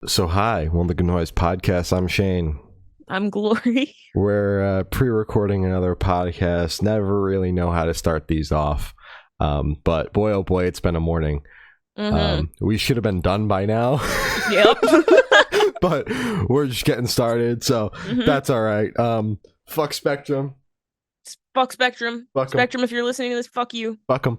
So hi, welcome to the Noise Podcast. I'm Shane. I'm Glory. We're pre-recording another podcast. Never really know how to start these off, but boy, oh boy, it's been a morning. We should have been done by now. Yep. But we're just getting started, so that's all right. Fuck Spectrum. Fuck Spectrum. Fuck 'em. Spectrum, if you're listening to this, fuck you. Fuck them.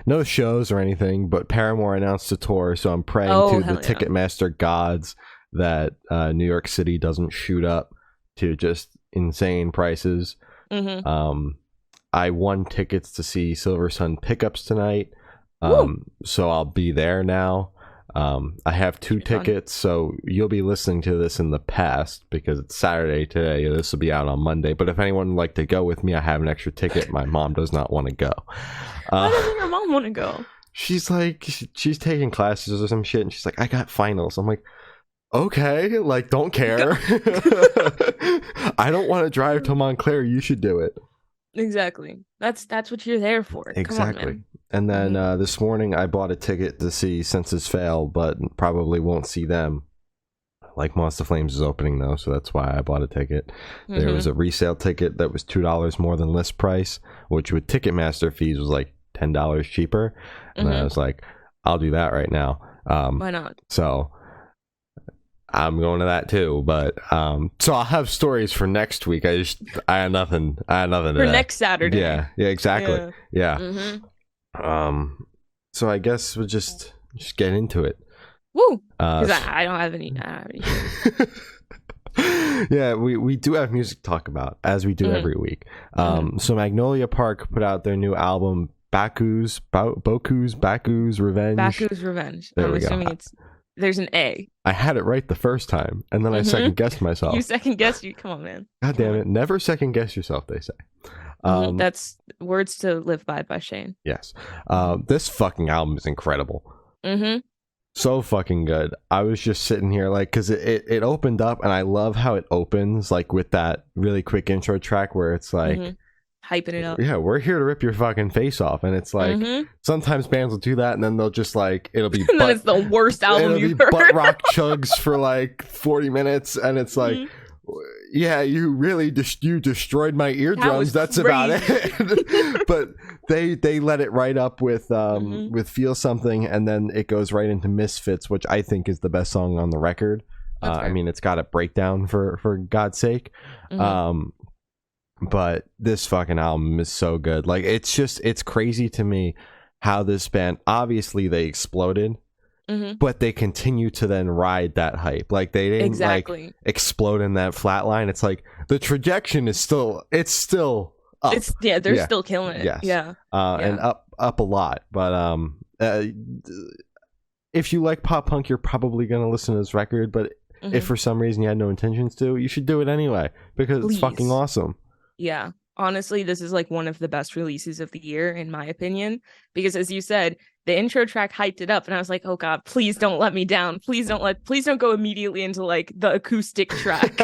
No shows or anything, but Paramore announced a tour, so I'm praying to the Ticketmaster gods that New York City doesn't shoot up to just insane prices. I won tickets to see Silver Sun Pickups tonight, so I'll be there now. I have two tickets, so you'll be listening to this in the past because it's Saturday today. This will be out on Monday, but if anyone would like to go with me, I have an extra ticket. My mom does not want to go. Why doesn't your mom want to go? She's like, she's taking classes or some shit, and she's like, I got finals. I'm like, okay, like, don't care. I don't want to drive to Montclair. You should do it. Exactly. That's what you're there for. Exactly. Come on, man. And then this morning I bought a ticket to see Senses Fail, but probably won't see them. Like Monster Flames is opening though, so that's why I bought a ticket. There was a resale ticket that was $2 more than list price, which with Ticketmaster fees was like $10 cheaper. And I was like, I'll do that right now. Why not? So I'm going to that too, but so I'll have stories for next week. I had nothing for today. Next Saturday. Yeah, exactly. Yeah. So I guess we'll just get into it. Woo! Because I don't have any. Yeah, we do have music to talk about, as we do every week. So Magnolia Park put out their new album, Baku's Revenge. Baku's Revenge. There I'm we go. assuming there's an A. I had it right the first time, and then I second guessed myself. You second guessed you. Come on, man. God damn it! Never second guess yourself, they say. That's words to live by Shane. Yes. This fucking album is incredible. So fucking good. I was just sitting here like, because it opened up, and I love how it opens, like with that really quick intro track where it's like hyping it up. Yeah, we're here to rip your fucking face off, and it's like sometimes bands will do that, and then they'll just like it'll be and then it's the worst album you've heard. Butt rock chugs for like 40 minutes, and it's like. Yeah, you really you destroyed my eardrums. That's about it. But they let it right up with Feel Something, and then it goes right into Misfits, which I think is the best song on the record. I mean, it's got a breakdown for God's sake. But this fucking album is so good. Like, it's crazy to me how this band, obviously they exploded. But they continue to then ride that hype. Like they didn't like explode in that flat line. It's like the trajectory is still up. They're still killing it. Yes. Yeah. And up a lot. But if you like pop punk, you're probably gonna listen to this record. But if for some reason you had no intentions to, you should do it anyway because it's fucking awesome. Yeah. Honestly, this is like one of the best releases of the year, in my opinion, because as you said, the intro track hyped it up, and I was like, oh god, please don't let me down. Please don't go immediately into like the acoustic track.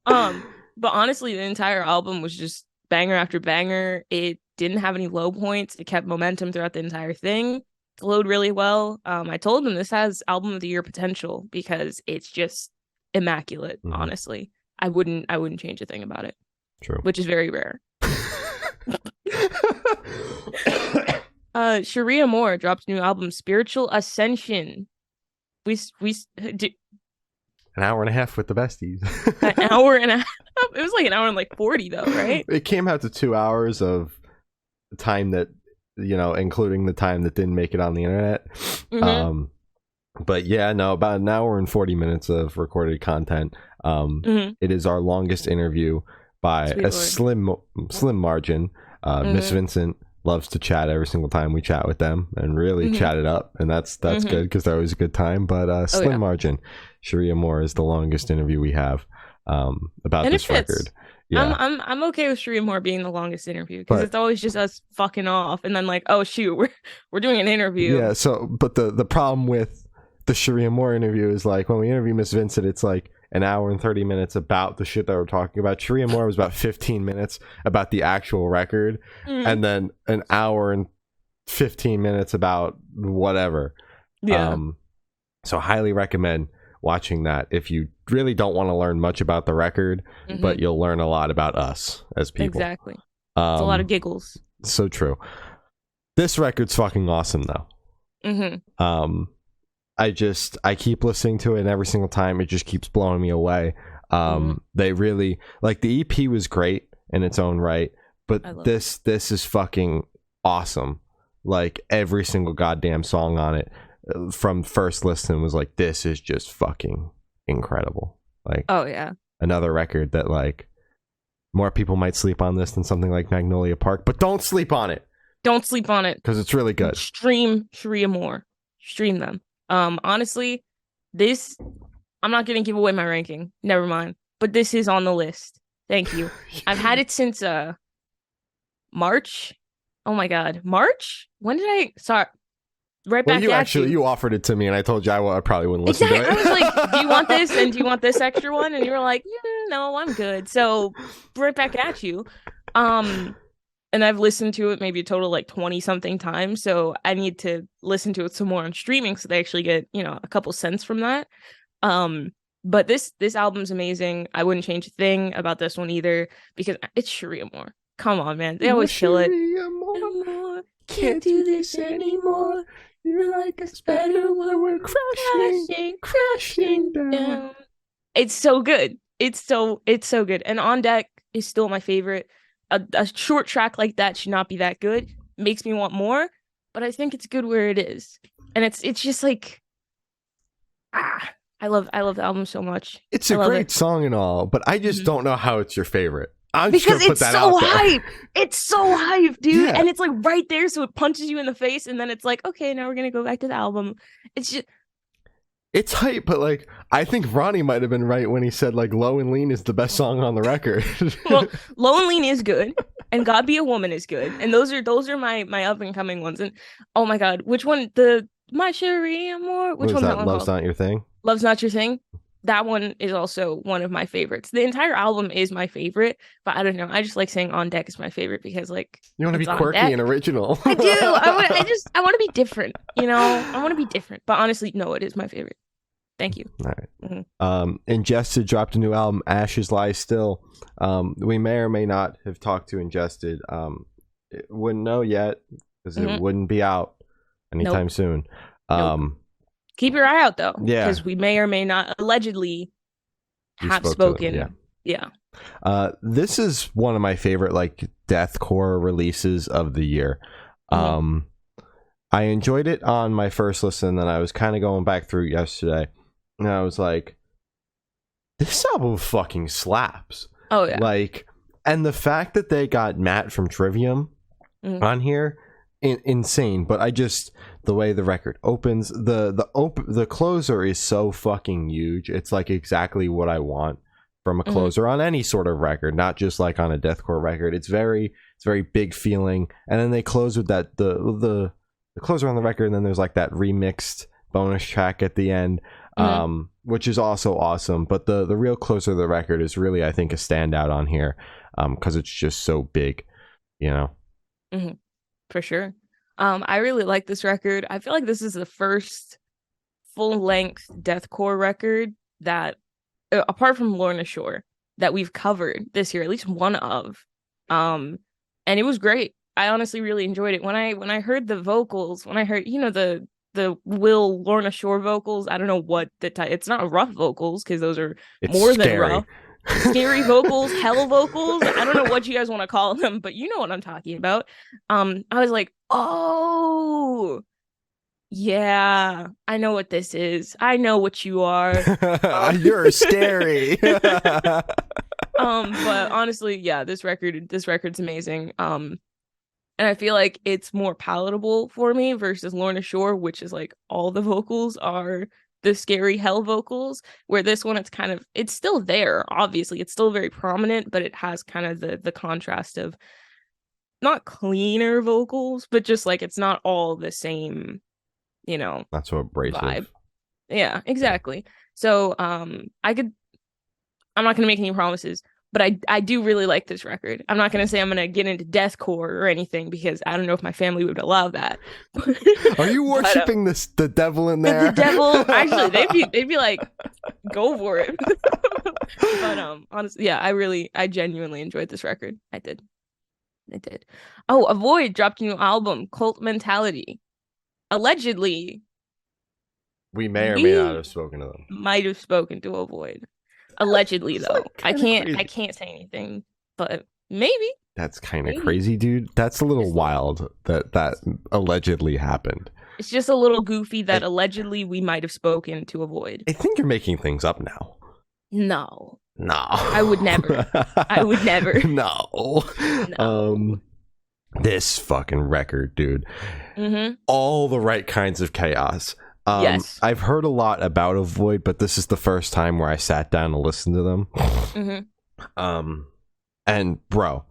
But honestly, the entire album was just banger after banger. It didn't have any low points. It kept momentum throughout the entire thing. It flowed really well. I told them this has album of the year potential because it's just immaculate. Honestly, I wouldn't change a thing about it. True. Which is very rare. Cherie Amour dropped a new album, Spiritual Ascension. We did an hour and a half with the besties. An hour and a half. It was like an hour and like 40 though, right? It came out to 2 hours of time that, including the time that didn't make it on the internet. But yeah, no, about an hour and 40 minutes of recorded content. It is our longest interview by a slim margin. Miss Vincent loves to chat every single time we chat with them and really chat it up, and that's good because they're always a good time. But slim margin, Cherie Amour is the longest interview we have about and this record. Yeah, I'm okay with Cherie Amour being the longest interview because it's always just us fucking off, and then like, oh shoot, we're doing an interview. Yeah. So, but the problem with the Cherie Amour interview is like when we interview Miss Vincent, it's like an hour and 30 minutes about the shit that we're talking about. Cherie Amour was about 15 minutes about the actual record, and then an hour and 15 minutes about whatever. Yeah. So highly recommend watching that if you really don't want to learn much about the record, but you'll learn a lot about us as people. Exactly. It's a lot of giggles. So true. This record's fucking awesome though. I keep listening to it, and every single time it just keeps blowing me away. They really, like, the EP was great in its own right, but this is fucking awesome. Like, every single goddamn song on it from first listen was like, this is just fucking incredible. Like, oh yeah, another record that, like, more people might sleep on this than something like Magnolia Park, but don't sleep on it. Don't sleep on it, because it's really good. Stream Cherie Amour. Stream them. Honestly, this, I'm not gonna give away my ranking. Never mind. But this is on the list. Thank you. I've had it since March. Oh my god, March? When did I start? Right back at you. You offered it to me, and I told you I probably wouldn't listen to it. I was like, do you want this? And do you want this extra one? And you were like, no, I'm good. So right back at you. And I've listened to it maybe a total like 20 something times. So I need to listen to it some more on streaming so they actually get, a couple cents from that. But this album's amazing. I wouldn't change a thing about this one either because it's Cherie Amour. Come on, man. They always kill it. Amour, can't do this anymore. You're like us better when we're crashing down. It's so good. It's so good. And On Deck is still my favorite. A short track like that should not be that good. Makes me want more, but I think it's good where it is. And it's just like, I love the album so much. It's a great song and all, but I just don't know how it's your favorite. Because it's so hype. It's so hype, dude. Yeah. And it's like right there, so it punches you in the face, and then it's like, okay, now we're gonna go back to the album. It's hype, but like, I think Ronnie might have been right when he said like Low and Lean is the best song on the record. Well, Low and Lean is good, and God Be a Woman is good, and those are my up and coming ones. And oh my god, which one? My Cherie Amour. Which one's that one Love's called? Not Your Thing. Love's Not Your Thing. That one is also one of my favorites. The entire album is my favorite, but I don't know. I just like saying On Deck is my favorite because, like, you want to be quirky and original. I do. I want to be different. I want to be different. But honestly, no, it is my favorite. Thank you. All right. Ingested dropped a new album, Ashes Lie Still. We may or may not have talked to Ingested. Wouldn't know yet because it wouldn't be out anytime soon. Keep your eye out though, because we may or may not allegedly have spoken. Yeah. This is one of my favorite like deathcore releases of the year. I enjoyed it on my first listen, and I was kind of going back through yesterday, and I was like, this album fucking slaps. Oh yeah. Like, and the fact that they got Matt from Trivium on here, insane. But the way the record opens, the closer is so fucking huge. It's like exactly what I want from a closer on any sort of record, not just like on a deathcore record. It's very big feeling, and then they close with that the closer on the record, and then there's like that remixed bonus track at the end, which is also awesome. But the real closer of the record is really, I think, a standout on here, because it's just so big, For sure. I really like this record. I feel like this is the first full-length deathcore record that, apart from Lorna Shore, that we've covered this year, at least one of. And it was great. I honestly really enjoyed it. When I heard the vocals, when I heard, the Will Lorna Shore vocals, I don't know what it's not rough vocals, because those are more than rough. Scary vocals, hell vocals. I don't know what you guys want to call them, but you know what I'm talking about. I was like, oh yeah, I know what this is. I know what you are. You're scary. But honestly, yeah, this record's amazing. And I feel like it's more palatable for me versus Lorna Shore, which is like all the vocals are the scary hell vocals, where this one it's still there. Obviously, it's still very prominent, but it has kind of the contrast of not cleaner vocals, but just like it's not all the same, not so abrasive vibe. Yeah, exactly. So I'm not gonna make any promises, But I do really like this record. I'm not gonna say I'm gonna get into deathcore or anything because I don't know if my family would allow that. Are you worshiping the devil in there? The devil, actually, they'd be like, go for it. But honestly, yeah, I genuinely enjoyed this record. I did. Oh, Avoid dropped a new album, Cult Mentality. Allegedly, we may or may not have spoken to them. Might have spoken to Avoid. Allegedly, though, I can't say anything, but maybe. That's kind of crazy, dude. That's a little wild that allegedly happened. It's just a little goofy that allegedly we might have spoken to Avoid. I think you're making things up now. No. I would never. No. This fucking record, dude. Mm-hmm. All the right kinds of chaos. Yes. I've heard a lot about Avoid, but this is the first time where I sat down and listened to them. Mm-hmm. And bro,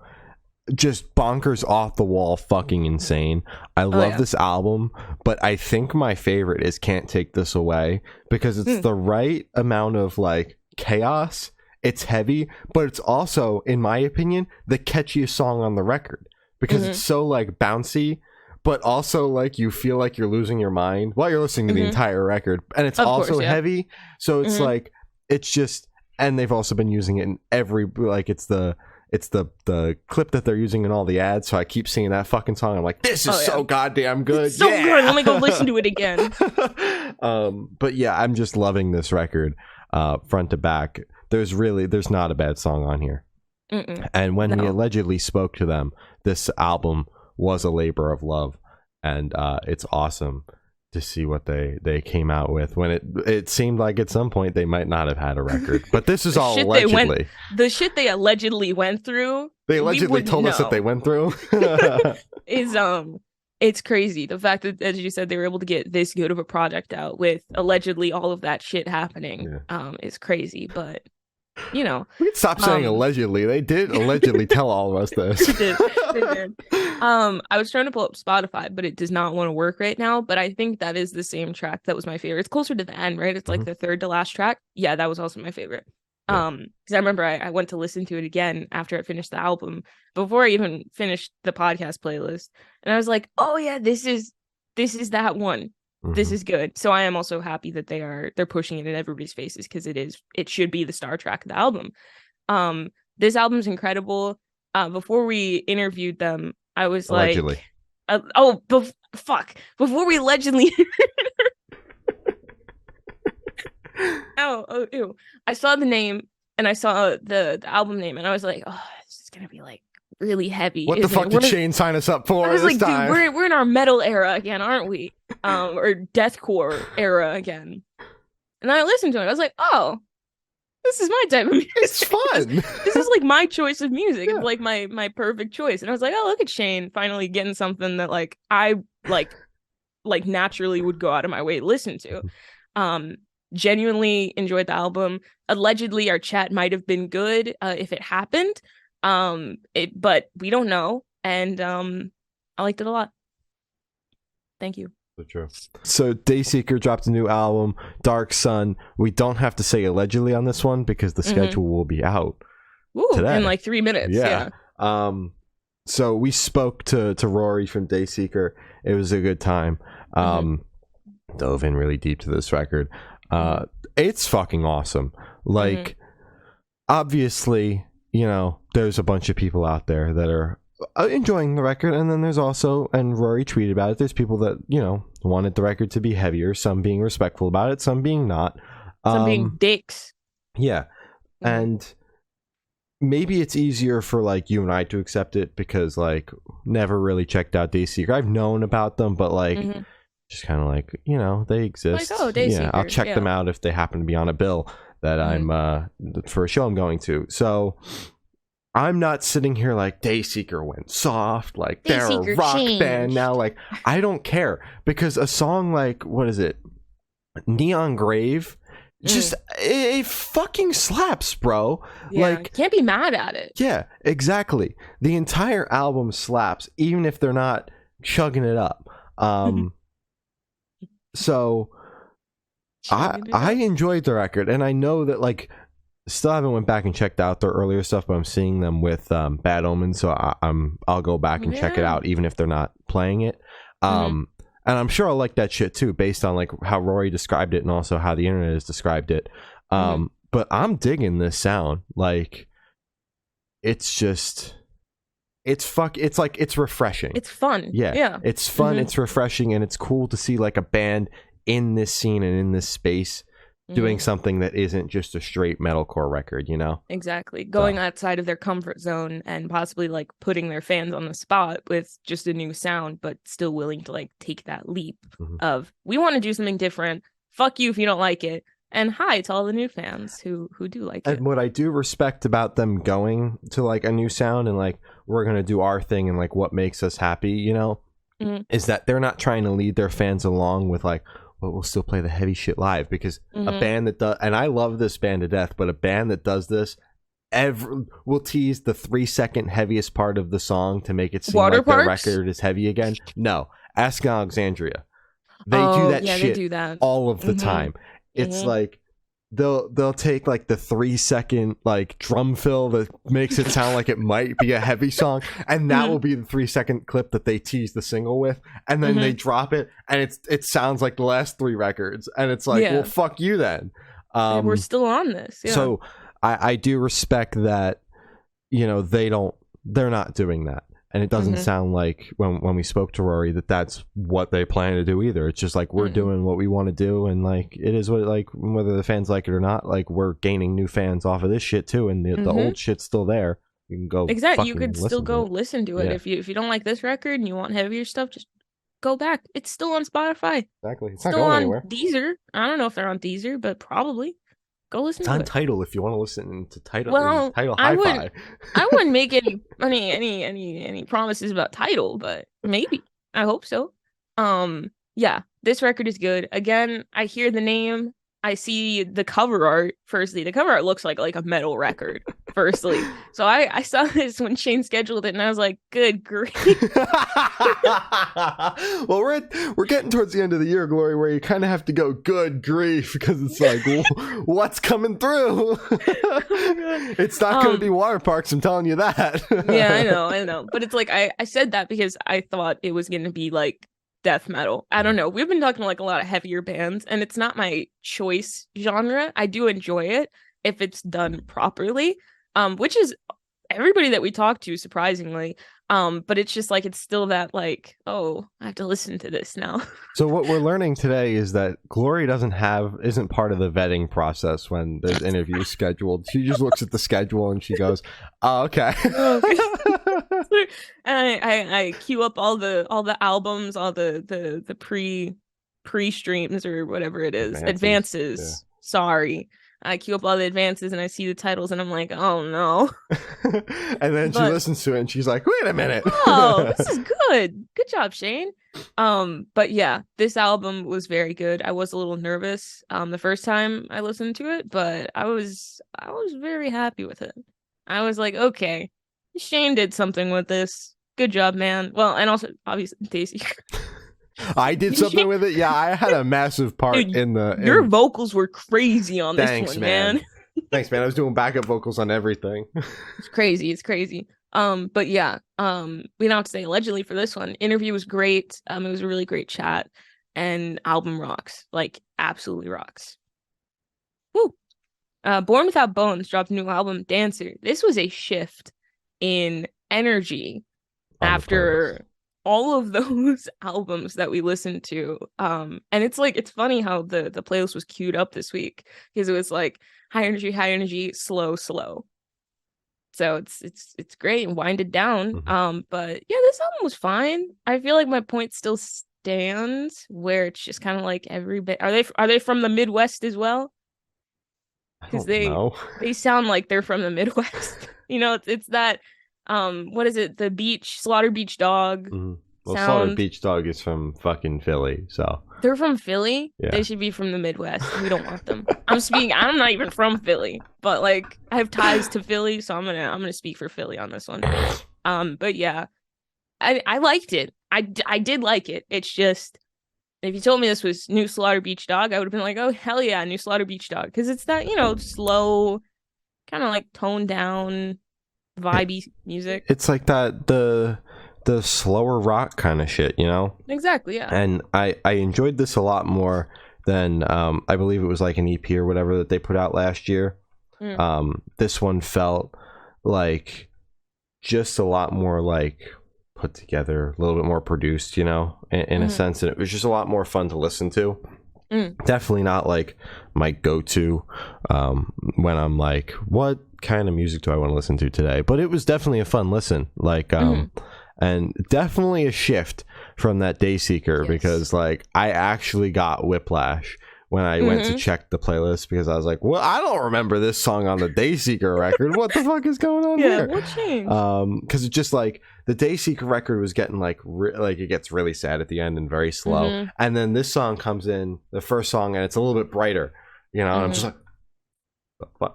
just bonkers off the wall, fucking insane. I love this album, but I think my favorite is Can't Take This Away because it's the right amount of like chaos. It's heavy, but it's also, in my opinion, the catchiest song on the record because it's so like bouncy, but also like you feel like you're losing your mind while you're listening to the entire record, and it's also heavy. So it's like it's just, and they've also been using it in every like it's the clip that they're using in all the ads. So I keep singing that fucking song. I'm like, this is so goddamn good. It's so good. Let me go listen to it again. But yeah, I'm just loving this record, front to back. There's not a bad song on here. And when we allegedly spoke to them, this album was a labor of love, and it's awesome to see what they came out with when it seemed like at some point they might not have had a record, but this is all allegedly. The shit they allegedly went through, they allegedly told us that they went through is it's crazy. The fact that, as you said, they were able to get this good of a project out with allegedly all of that shit happening is crazy. But you know, we can stop saying allegedly. They did allegedly tell all of us this. They did. I was trying to pull up Spotify, but it does not want to work right now. But I think that is the same track that was my favorite. It's closer to the end, right? It's like the third to last track. Yeah, that was also my favorite. Because I remember I went to listen to it again after I finished the album, before I even finished the podcast playlist, and I was like, oh yeah, this is that one. This is good. So I am also happy that they're pushing it in everybody's faces, because it should be the star track of the album. This album's incredible. Before we interviewed them, I was allegedly. Before we allegedly ew. I saw the name and I saw the album name and I was like, oh, this is gonna be like really heavy. What the fuck did Shane sign us up for? I was like, time? Dude, we're in our metal era again, aren't we? Or deathcore era again. And then I listened to it. I was like, oh, this is my type of music. It's fun. This is like my choice of music. It's like my perfect choice. And I was like, oh, look at Shane finally getting something that like I like naturally would go out of my way to listen to. Genuinely enjoyed the album. Allegedly, our chat might have been good if it happened. But we don't know. And I liked it a lot. Thank you. So true. So Dayseeker dropped a new album, Dark Sun. We don't have to say allegedly on this one because the schedule will be out today. In like 3 minutes. Yeah. So we spoke to Rory from Dayseeker. It was a good time. Dove in really deep to this record. It's fucking awesome. Like, obviously, you know, there's a bunch of people out there that are enjoying the record, and then there's also, and Rory tweeted about it, there's people that, you know, wanted the record to be heavier, some being respectful about it, some being not, some being dicks. And maybe it's easier for like you and I to accept it because like never really checked out Dayseeker. I've known about them, but like just kind of like, you know, they exist. Like, oh, Dayseeker. Yeah, I'll check them out if they happen to be on a bill that I'm for a show I'm going to. So I'm not sitting here like Dayseeker went soft, like they're a rock band now. Like, I don't care, because a song like, what is it, Neon Grave, just it fucking slaps, bro. Like, can't be mad at it. Yeah, exactly. The entire album slaps, even if they're not chugging it up. So I enjoyed the record, and I know that like still haven't went back and checked out their earlier stuff, but I'm seeing them with Bad Omens, so I'll go back and check it out, even if they're not playing it. And I'm sure I'll like that shit too, based on like how Rory described it and also how the internet has described it. But I'm digging this sound. Like, it's just, it's like, it's refreshing. It's fun. Yeah. It's fun. It's refreshing, and it's cool to see like a band in this scene and in this space doing something that isn't just a straight metalcore record, you know? Exactly. Going outside of their comfort zone and possibly like putting their fans on the spot with just a new sound, but still willing to like take that leap of, we want to do something different. Fuck you if you don't like it. And hi to all the new fans who do like it. And what I do respect about them going to like a new sound and like, we're going to do our thing and like what makes us happy, you know, is that they're not trying to lead their fans along with like, but we'll still play the heavy shit live, because a band that does, and I love this band to death, but a band that does this will tease the 3-second heaviest part of the song to make it seem like their record is heavy again. No, ask Alexandria. They do that shit, they do that all of the time. It's like they'll take like the 3-second like drum fill that makes it sound like it might be a heavy song, and that will be the 3-second clip that they tease the single with, and then they drop it, and it sounds like the last 3 records, and it's like, well, fuck you then. We're still on this. So I do respect that, you know, they're not doing that. And it doesn't sound like when we spoke to Rory that's what they plan to do either. It's just like, we're doing what we want to do, and like, it is what, like, whether the fans like it or not, like, we're gaining new fans off of this shit too, and the old shit's still there. You can go you could still go listen to it. If you don't like this record and you want heavier stuff, just go back. It's still on Spotify. Exactly. It's still not going on anywhere. Deezer. I don't know if they're on Deezer, but probably. Go listen to it. It's on Tidal if you want to listen to Tidal. Well, Tidal Hi-Fi. I wouldn't make any promises about Tidal, but maybe. I hope so. Yeah, this record is good. Again, I hear the name. I see the cover art. Firstly, the cover art looks like a metal record. Firstly, so I saw this when Shane scheduled it, and I was like, "Good grief!" Well, we're getting towards the end of the year, Glory, where you kind of have to go, "Good grief," because it's like, what's coming through? It's not going to be water parks. I'm telling you that. Yeah, I know, but it's like I said that because I thought it was going to be like death metal. I don't know. We've been talking to like a lot of heavier bands, and it's not my choice genre. I do enjoy it if it's done properly, which is everybody that we talk to, surprisingly. But it's just like, it's still that like, oh, I have to listen to this now. So what we're learning today is that Glory isn't part of the vetting process when there's interviews scheduled. She just looks at the schedule and she goes, "Oh, okay." And I queue up all the albums, all the pre-streams or whatever it is, advances. Yeah. Sorry. I queue up all the advances and I see the titles and I'm like, oh no. And then she listens to it and she's like, wait a minute. Oh, this is good. Good job, Shane. But yeah, this album was very good. I was a little nervous the first time I listened to it, but I was very happy with it. I was like, okay, Shane did something with this. Good job, man. Well, and also obviously Dayseeker. I did something with it. Yeah, I had a massive part. Dude, your vocals were crazy on this one, man. Thanks, man. I was doing backup vocals on everything. It's crazy. But yeah, we don't have to say allegedly for this one. Interview was great. It was a really great chat, and album rocks. Like, absolutely rocks. Woo. Born Without Bones dropped a new album, Dancer. This was a shift in energy after all of those albums that we listened to. And it's like, it's funny how the playlist was queued up this week, because it was like high energy, slow. So it's great and winded down. But yeah, this album was fine. I feel like my point still stands, where it's just kind of like every bit. Are they from the Midwest as well? Because they sound like they're from the Midwest. You know, it's that what is it? The beach, Slaughter Beach Dog. Well, Slaughter Beach Dog is from fucking Philly, so they're from Philly. Yeah. They should be from the Midwest. We don't want them. I'm not even from Philly, but like, I have ties to Philly, so I'm gonna speak for Philly on this one. But yeah, I liked it. I did like it. It's just, if you told me this was new Slaughter Beach Dog, I would have been like, oh hell yeah, new Slaughter Beach Dog, because it's that, you know, slow, kind of like toned down, vibey music. It's like that the slower rock kind of shit, you know? Exactly, yeah. And I enjoyed this a lot more than I believe it was like an EP or whatever that they put out last year. This one felt like just a lot more like put together, a little bit more produced, you know, in a sense, and it was just a lot more fun to listen to. Definitely not like my go-to when I'm like, what kind of music do I want to listen to today? But it was definitely a fun listen, like and definitely a shift from that Dayseeker, because like I actually got whiplash when I went to check the playlist, because I was like, well, I don't remember this song on the Dayseeker record. What the fuck is going on here? What changed? Because it's just like the Dayseeker record was getting like it gets really sad at the end and very slow, and then this song comes in, the first song, and it's a little bit brighter, you know. And I'm just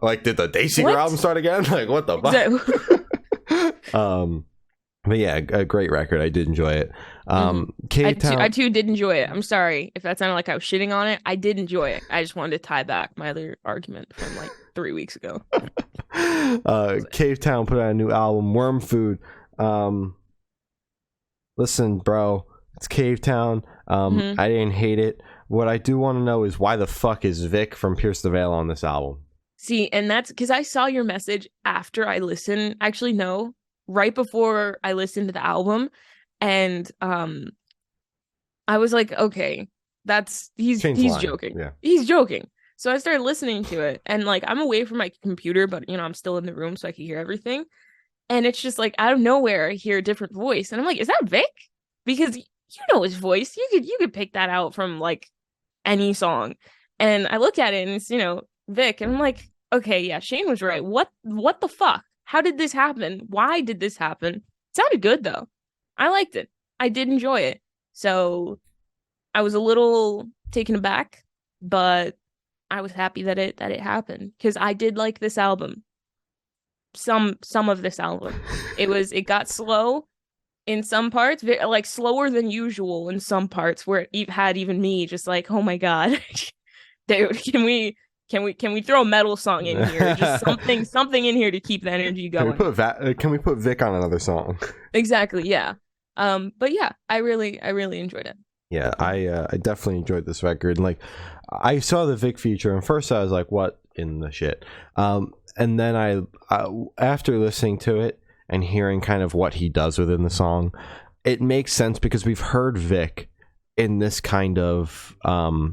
like, did the Dayseeker album start again? Like, what the fuck? But yeah, a great record. I did enjoy it. Cave Town. I too did enjoy it. I'm sorry if that sounded like I was shitting on it. I did enjoy it. I just wanted to tie back my other argument from like 3 weeks ago. Cave Town put out a new album, Worm Food. Listen, bro, it's Cave Town. I didn't hate it. What I do want to know is why the fuck is Vic from Pierce the Veil on this album? See, and that's because I saw your message after I listened. Actually, no. Right before I listened to the album, and I was like, okay, he's joking. Yeah. He's joking. So I started listening to it, and like I'm away from my computer, but you know, I'm still in the room so I can hear everything. And it's just like out of nowhere I hear a different voice, and I'm like, is that Vic? Because you know his voice. You could pick that out from like any song. And I look at it and it's, you know, Vic, and I'm like, okay, yeah, Shane was right. What the fuck? How did this happen? Why did this happen? It sounded good though. I liked it. I did enjoy it. So I was a little taken aback, but I was happy that it happened, because I did like this album. Some of this album. It got slow in some parts, like slower than usual in some parts, where it had even me just like, oh my god. Dude, can we throw a metal song in here? Just something in here to keep the energy going. Can we put Vic on another song? Exactly, yeah. But yeah, I really enjoyed it. Yeah, I definitely enjoyed this record. And like, I saw the Vic feature, and first I was like, what in the shit? And then I after listening to it and hearing kind of what he does within the song, it makes sense, because we've heard Vic in this kind of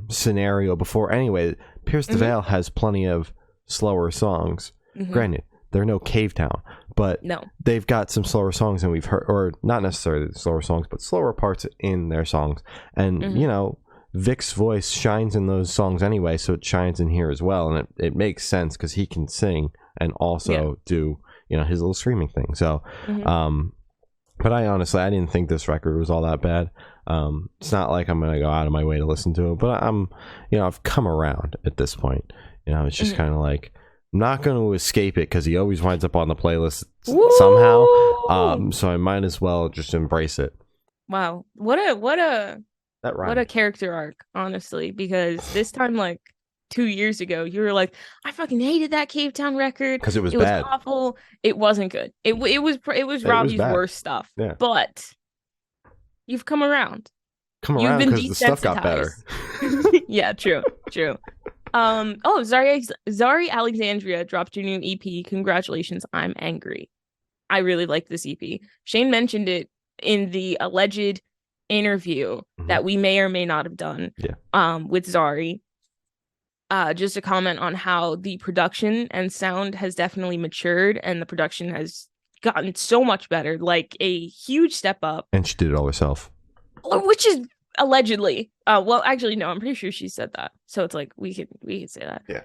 scenario before anyway. Pierce the Veil has plenty of slower songs. Granted, they're no Cave Town, but they've got some slower songs, and we've heard, or not necessarily slower songs, but slower parts in their songs. And you know, Vic's voice shines in those songs anyway, so it shines in here as well, and it makes sense, because he can sing and also do, you know, his little screaming thing. So but I didn't think this record was all that bad. It's not like I'm gonna go out of my way to listen to it, but I've come around at this point. You know, it's just kind of like, I'm not going to escape it, because he always winds up on the playlist somehow. So I might as well just embrace it. Wow, what a character arc, honestly. Because this time, like 2 years ago, you were like, I fucking hated that Cave Town record because it was bad. Awful. It wasn't good. It was Robbie's worst stuff. Yeah. But you've come around. You've been because the stuff got better. Yeah, true. Zari Alexandria dropped your new EP. Congratulations, I'm Angry. I really like this EP. Shane mentioned it in the alleged interview that we may or may not have done with Zari. Just a comment on how the production and sound has definitely matured, and the production has gotten so much better, like a huge step up. And she did it all herself. Which is allegedly. Well, actually, no, I'm pretty sure she said that. So it's like we could say that. Yeah.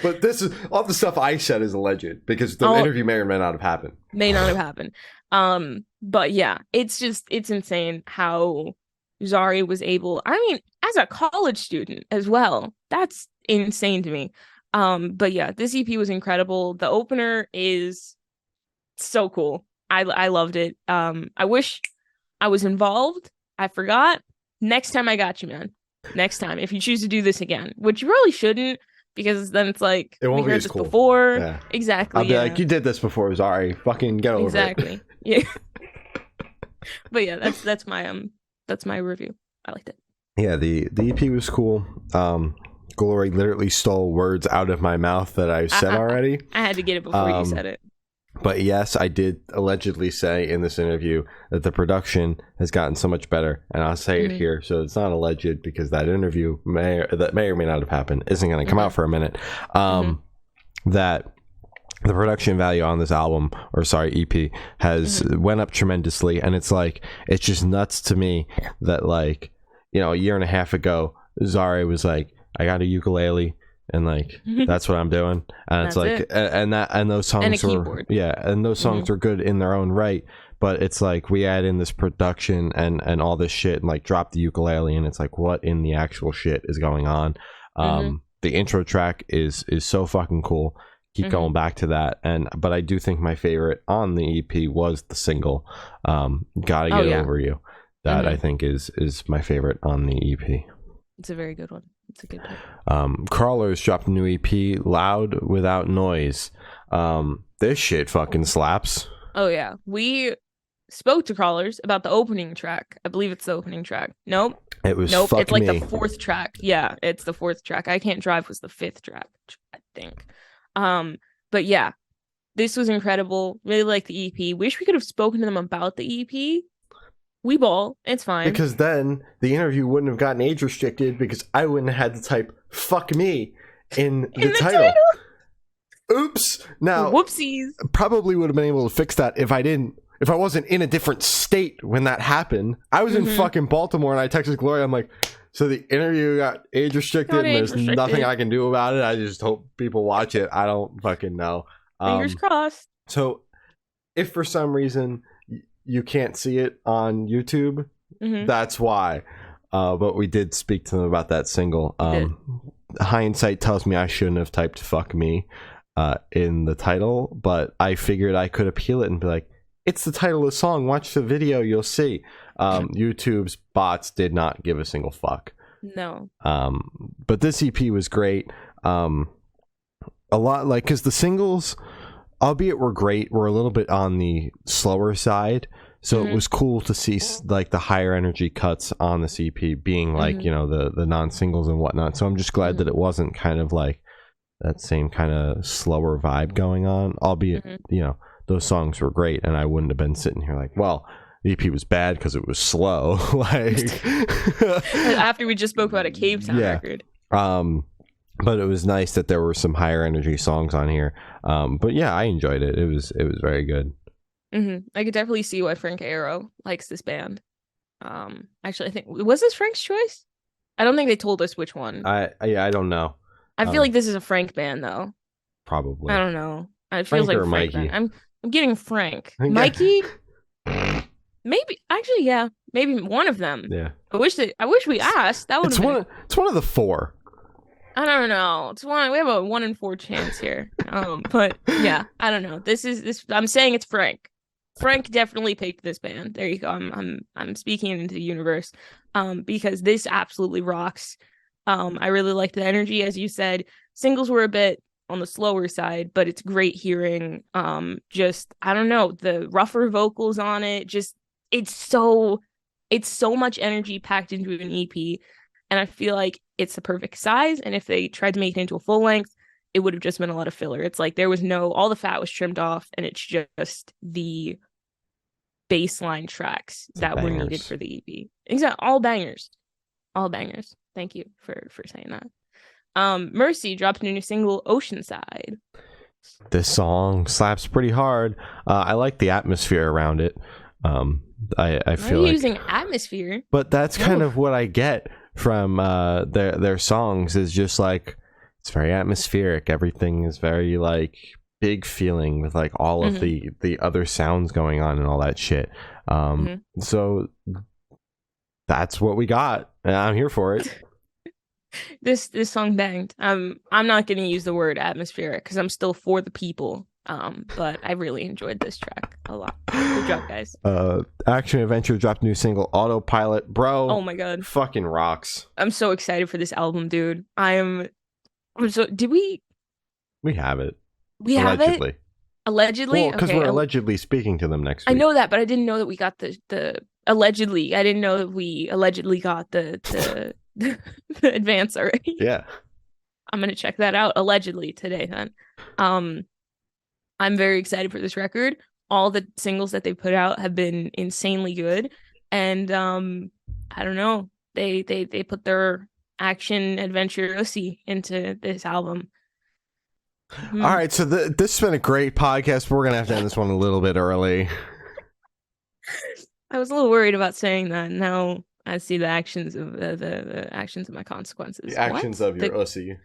But this is all the stuff I said is alleged, because the interview may or may not have happened. But yeah, it's insane how Zari was able. I mean, as a college student as well, that's insane to me. But yeah, this EP was incredible. The opener is so cool. I loved it. I wish I was involved. I forgot. Next time I got you, man. Next time, if you choose to do this again, which you really shouldn't, because then it's like it won't we be heard as this cool. before. Yeah. Exactly. I'll be like, you did this before, Zari. Fucking get over exactly. it. Yeah. But yeah, that's my review. I liked it. Yeah, the EP was cool. Glory literally stole words out of my mouth that I said already. I had to get it before you said it. But yes, I did allegedly say in this interview that the production has gotten so much better, and I'll say it here, so it's not alleged because that interview may or may not have happened. Isn't going to come out for a minute. That the production value on this album, or sorry, EP, has went up tremendously, and it's like, it's just nuts to me that, like, you know, a year and a half ago, Zari was like, I got a ukulele, and like that's what I'm doing, and it's like and those songs were and those songs were good in their own right, but it's like we add in this production and all this shit and like drop the ukulele, and it's like, what in the actual shit is going on? The intro track is so fucking cool. Keep going back to that, but I do think my favorite on the EP was the single, Gotta Get Over You. That I think is my favorite on the EP. It's a very good one. It's a good pick. Crawlers dropped a new EP, Loud Without Noise. This shit fucking slaps. Oh yeah, we spoke to Crawlers about the opening track. I believe it's the opening track. Nope. It's like the fourth track. Yeah, it's the fourth track. I Can't Drive was the fifth track, I think. But yeah, this was incredible. Really like the EP. Wish we could have spoken to them about the EP. We ball. It's fine. Because then the interview wouldn't have gotten age restricted because I wouldn't have had to type "fuck me" in the title. Oops. Now, whoopsies. Probably would have been able to fix that if I wasn't in a different state when that happened. I was in fucking Baltimore and I texted Gloria. I'm like, so the interview got age restricted and there's nothing I can do about it. I just hope people watch it. I don't fucking know. Fingers crossed. So if for some reason you can't see it on YouTube, that's why. But we did speak to them about that single. Hindsight tells me I shouldn't have typed "fuck me" in the title, but I figured I could appeal it and be like, it's the title of the song, watch the video, you'll see. YouTube's bots did not give a single fuck. No. But this EP was great. A lot, like, because the singles, albeit were great, were a little bit on the slower side, so it was cool to see like the higher energy cuts on this EP being like, you know, the non-singles and whatnot. So I'm just glad that it wasn't kind of like that same kind of slower vibe going on, albeit you know, those songs were great, and I wouldn't have been sitting here like, well, the EP was bad because it was slow. Like after we just spoke about a Cave Town record. But it was nice that there were some higher energy songs on here. But yeah, I enjoyed it. It was very good. I could definitely see why Frank Arrow likes this band. Actually, I think, was this Frank's choice? I don't think they told us which one. I don't know. I feel like this is a Frank band though. Probably. I don't know. It feels like Frank Mikey. I'm getting Frank. Mikey? Maybe, actually, yeah. Maybe one of them. Yeah. I wish we asked. That would have it's one of the four. I don't know. It's one. We have a 1 in 4 chance here. But yeah, I don't know. This. I'm saying it's Frank. Frank definitely picked this band. There you go. I'm speaking into the universe. Because this absolutely rocks. I really liked the energy, as you said. Singles were a bit on the slower side, but it's great hearing. Just, I don't know, the rougher vocals on it. Just, it's so much energy packed into an EP. And I feel like it's the perfect size. And if they tried to make it into a full length, it would have just been a lot of filler. It's like there was all the fat was trimmed off, and it's just the baseline tracks that were needed for the EP. Exactly. All bangers. Thank you for saying that. Mercy dropped a new single, Oceanside. This song slaps pretty hard. I like the atmosphere around it. I feel like using atmosphere, but that's kind of what I get from their songs, is just like, it's very atmospheric. Everything is very like big feeling with like all of the other sounds going on and all that shit. So that's what we got, and I'm here for it. This song banged. I'm not going to use the word atmospheric because I'm still for the people. But I really enjoyed this track a lot. Good job, guys. Action Adventure dropped a new single, Autopilot. Bro, oh my god, fucking rocks. I'm so excited for this album, dude. I am So did we? We have it. We have it. Allegedly. Well, because we're allegedly speaking to them next week. I know that, but I didn't know that we got the allegedly. I didn't know that we allegedly got the the advance already. Yeah. I'm gonna check that out allegedly today then. I'm very excited for this record. All the singles that they put out have been insanely good, and I don't know. They put their action adventure into this album. Mm-hmm. All right, so this has been a great podcast. We're gonna have to end this one a little bit early. I was a little worried about saying that. Now I see the actions of the actions of my consequences. The actions of your ussy.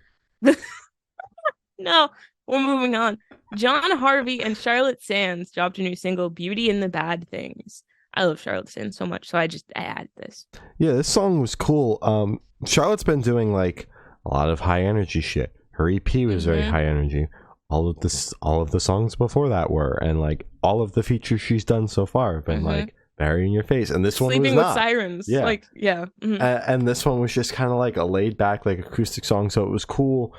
No, we're moving on. John Harvey and Charlotte Sands dropped a new single, "Beauty and the Bad Things." I love Charlotte Sands so much, so I added this. Yeah, this song was cool. Charlotte's been doing like a lot of high energy shit. Her EP was very high energy. All of the songs before that were, and like all of the features she's done so far have been like very in your face. And this Sleeping one was with Sirens. Yeah. Like, yeah. Mm-hmm. And this one was just kind of like a laid back, like acoustic song. So it was cool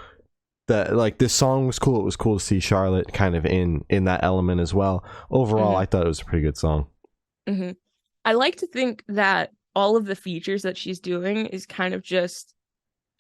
that like this song was cool. It was cool to see Charlotte kind of in that element as well. Overall, I thought it was a pretty good song. Mm-hmm. I like to think that all of the features that she's doing is kind of just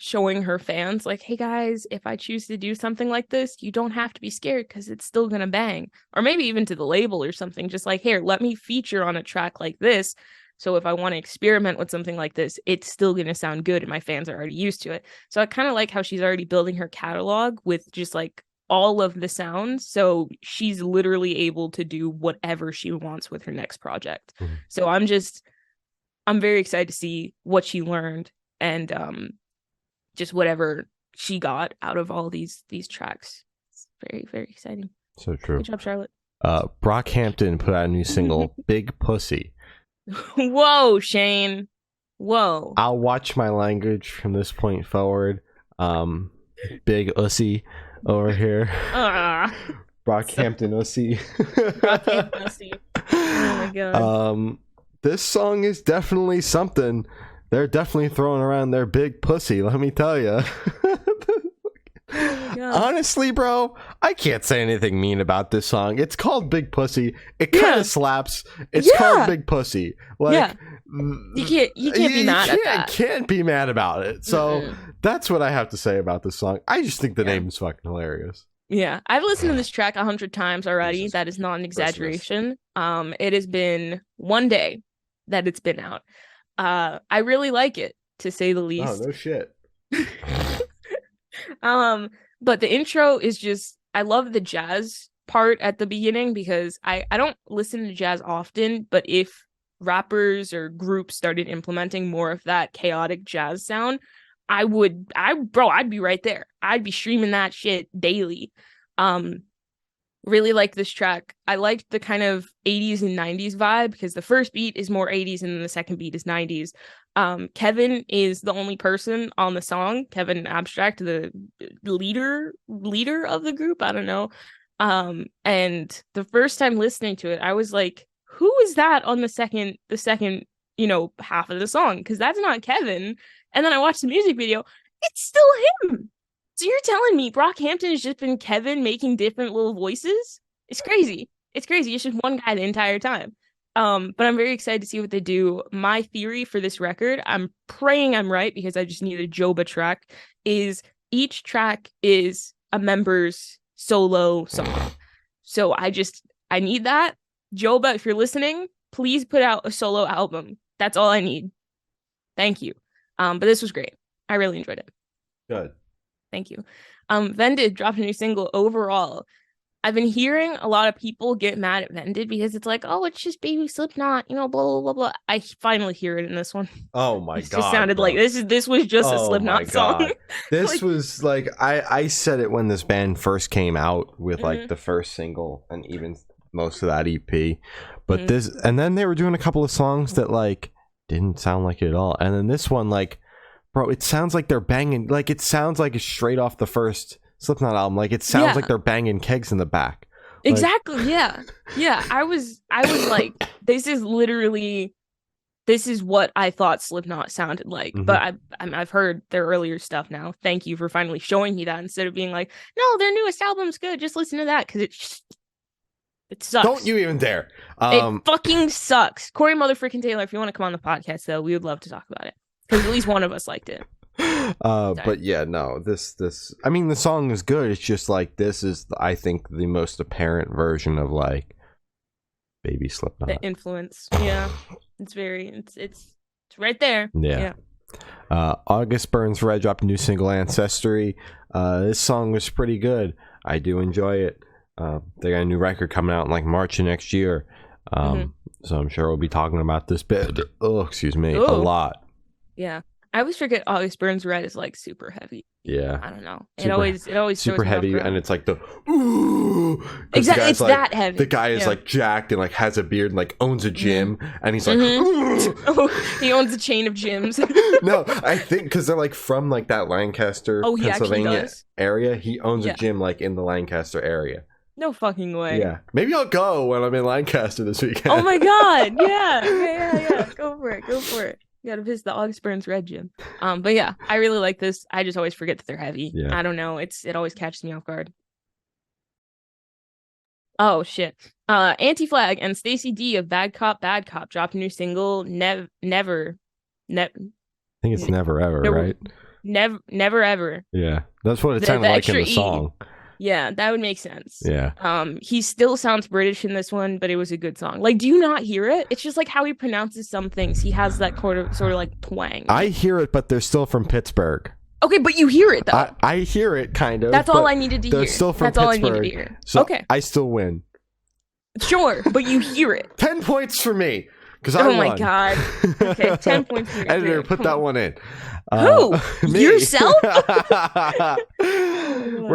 showing her fans like, hey guys, if I choose to do something like this, you don't have to be scared because it's still gonna bang. Or maybe even to the label or something, just like, here, let me feature on a track like this, so if I want to experiment with something like this, it's still gonna sound good and my fans are already used to it. So I kind of like how she's already building her catalog with just like all of the sounds, so she's literally able to do whatever she wants with her next project. So I'm very excited to see what she learned and just whatever she got out of all these tracks. It's very, very exciting. So true. Good job, Charlotte. Brockhampton put out a new single, Big Pussy. Whoa, Shane. Whoa. I'll watch my language from this point forward. Big Ussy over here. Brockhampton Ussy. Brockhampton Ussy. Oh my god. This song is definitely something. They're definitely throwing around their big pussy, let me tell you. Honestly, bro, I can't say anything mean about this song. It's called Big Pussy. It kind of slaps. It's called Big Pussy. Like, you can't be mad at that. Can't be mad about it. So that's what I have to say about this song. I just think the name is fucking hilarious. Yeah, I've listened to this track 100 times already. That is not an exaggeration. It has been one day that it's been out. I really like it, to say the least. Oh, no shit. But the intro is just, I love the jazz part at the beginning, because I don't listen to jazz often, but if rappers or groups started implementing more of that chaotic jazz sound, I'd be right there. I'd be streaming that shit daily. Really like this track. I liked the kind of 80s and 90s vibe, because the first beat is more 80s and then the second beat is 90s. Kevin is the only person on the song. Kevin Abstract, the leader of the group. I don't know. And the first time listening to it, I was like, who is that on the second, half of the song? Because that's not Kevin. And then I watched the music video. It's still him. So you're telling me Brockhampton has just been Kevin making different little voices? It's crazy. It's crazy. It's just one guy the entire time. But I'm very excited to see what they do. My theory for this record, I'm praying I'm right, because I just need a Joba track, is each track is a member's solo song. So I need that. Joba, if you're listening, please put out a solo album. That's all I need. Thank you. But this was great. I really enjoyed it. Good. Thank you. Vended dropped a new single, Overall. I've been hearing a lot of people get mad at Vended because it's like, oh, it's just baby Slipknot, blah, blah, blah, blah. I finally hear it in this one. Oh my God. It just sounded like this was just a Slipknot song. This was like, I said it when this band first came out with like the first single and even most of that EP. But this, and then they were doing a couple of songs that like didn't sound like it at all. And then this one, like, bro, it sounds like they're banging, like it sounds like it's straight off the first Slipknot album. Like it sounds like they're banging kegs in the back. Exactly. Like, yeah. I was like, this is literally this is what I thought Slipknot sounded like. Mhm. But I've heard their earlier stuff now. Thank you for finally showing me that instead of being like, no, their newest album's good. Just listen to that because it sucks. Don't you even dare. It fucking sucks. Corey motherfucking Taylor, if you want to come on the podcast, though, we would love to talk about it because at least one of us liked it. But yeah, no, this I mean, the song is good. It's just like, this is, I think, the most apparent version of like Baby Slipknot. The influence. Yeah. It's right there. Yeah. August Burns Red dropped a new single, Ancestry. This song was pretty good. I do enjoy it. They got a new record coming out in like March of next year. So I'm sure we'll be talking about this bit. Oh, excuse me, a lot. Yeah. I always forget August Burns Red is like super heavy. Yeah. I don't know. It always super heavy, and it's like the ooh. Exactly, it's like, that heavy. The guy is like jacked and like has a beard and like owns a gym, and he's like, he owns a chain of gyms. No, I think because they're like from like that Lancaster, Pennsylvania area. He owns a gym like in the Lancaster area. No fucking way. Yeah, maybe I'll go when I'm in Lancaster this weekend. Oh my god, yeah. Go for it. You gotta visit the August Burns Red gym. But yeah, I really like this. I just always forget that they're heavy. Yeah. I don't know. It always catches me off guard. Oh shit. Anti-Flag and Stacey D of Bad Cop dropped a new single. Never. I think it's Never Ever, right? Never Ever. Yeah, that's what it sounded like in the song. Yeah, that would make sense. Yeah. He still sounds British in this one, but it was a good song. Like, do you not hear it? It's just like how he pronounces some things. He has that sort of like twang. I hear it, but they're still from Pittsburgh. Okay, but you hear it though. I hear it kind of. That's all I needed to hear. They're still from Pittsburgh. That's all I needed to hear. So okay. I still win. Sure, but you hear it. 10 points for me. I oh won. My god. Okay, 10 points for you. Editor, put that one in. Who? Yourself? We're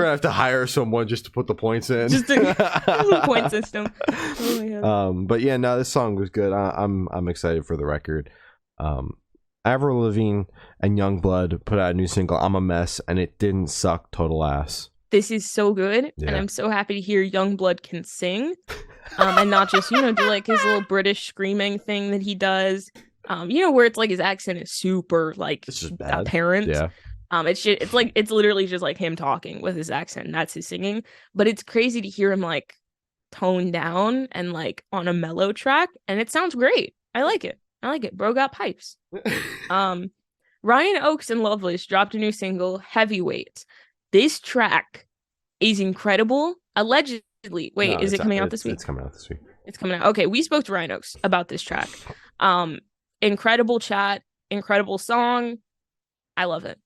gonna have to hire someone just to put the points in. Just a point system. Oh my god. But yeah, no, this song was good. I'm excited for the record. Avril Lavigne and Youngblood put out a new single, I'm a Mess, and it didn't suck total ass. This is so good, and I'm so happy to hear Youngblood can sing, and not just do like his little British screaming thing that he does. Where it's like his accent is super like apparent. Yeah. It's literally just like him talking with his accent. And that's his singing, but it's crazy to hear him like toned down and like on a mellow track, and it sounds great. I like it. Bro got pipes. Ryan Oakes and Loveless dropped a new single, Heavyweight. This track is incredible. Allegedly. Wait, is it coming out this week? It's coming out this week. It's coming out. Okay, we spoke to Ryan Oakes about this track. Incredible chat, incredible song. I love it.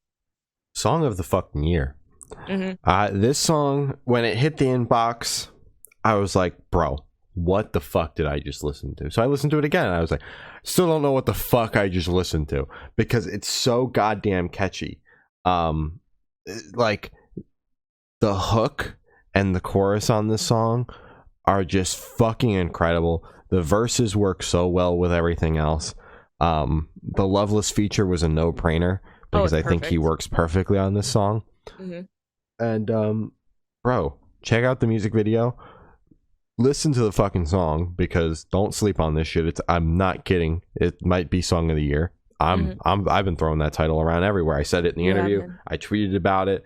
Song of the fucking year. This song, when it hit the inbox, I was like, bro, what the fuck did I just listen to? So I listened to it again, and I was like, still don't know what the fuck I just listened to, because it's so goddamn catchy. Like, the hook and the chorus on this song are just fucking incredible. The verses work so well with everything else. The Loveless feature was a no-brainer, because I think he works perfectly on this song. And bro, check out the music video, listen to the fucking song, because don't sleep on this shit. I'm not kidding, it might be song of the year. I've been throwing that title around everywhere. I said it in the interview. I tweeted about it.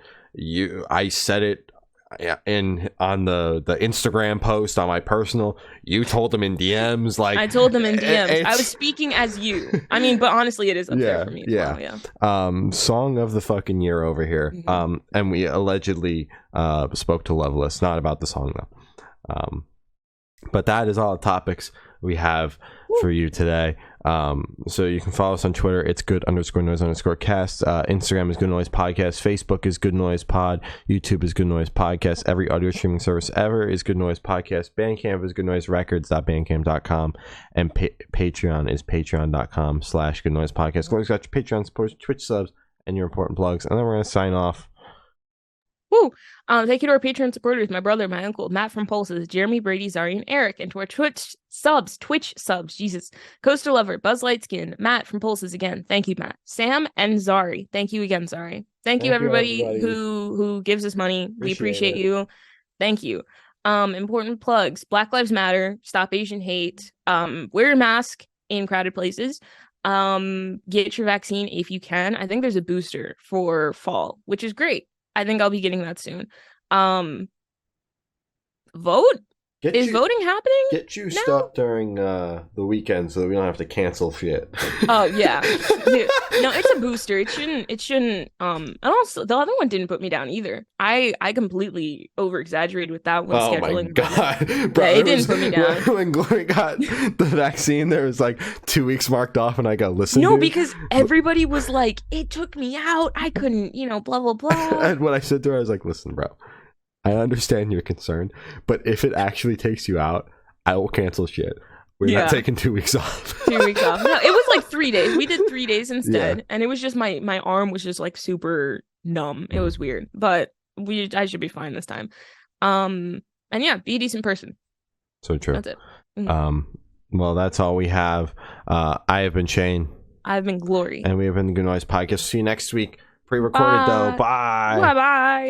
I said it on the Instagram post on my personal. You told them in DMs. Like, I told them in DMs. I was speaking as you. I mean, but honestly, it is up there for me as well. Yeah. Song of the fucking year over here. And we allegedly spoke to Loveless, not about the song though. But that is all the topics we have for you today. So you can follow us on Twitter. It's good_noise_cast. Instagram is Good Noise Podcast. Facebook is Good Noise Pod. YouTube is Good Noise Podcast. Every audio streaming service ever is Good Noise Podcast. Bandcamp is goodnoiserecords.bandcamp.com. And Patreon is patreon.com/Good Noise Podcast. Go got your Patreon supports, Twitch subs, and your important plugs. And then we're going to sign off. Woo! Thank you to our Patreon supporters, my brother, my uncle, Matt from Pulses, Jeremy, Brady, Zari, and Eric, and to our Twitch subs, Jesus, Coaster Lover, Buzz Lightskin, Matt from Pulses again. Thank you, Matt. Sam and Zari. Thank you again, Zari. Thank you, everybody who gives us money. We appreciate you. Thank you. Important plugs. Black Lives Matter. Stop Asian hate. Wear a mask in crowded places. Get your vaccine if you can. I think there's a booster for fall, which is great. I think I'll be getting that soon. Vote. Is voting happening? Get you stuff during the weekend so that we don't have to cancel shit. Oh yeah. No, it's a booster. It shouldn't and also the other one didn't put me down either. I completely over exaggerated with that one scheduling. Oh my god. Bro, yeah, it didn't put me down. When Glory got the vaccine, there was like 2 weeks marked off and I got listened to. No, because everybody was like, it took me out. I couldn't, blah blah blah. And when I said to her, I was like, listen, bro, I understand your concern, but if it actually takes you out, I will cancel shit. We're not taking 2 weeks off. 2 weeks off. No, it was like 3 days. We did 3 days instead. And it was just my arm was just like super numb. It was weird. But I should be fine this time. And yeah, be a decent person. So true. That's it. Mm-hmm. Well, that's all we have. I have been Shane. I've been Glory. And we have been the Good Noise Podcast. See you next week. Pre-recorded though. Bye. Bye-bye.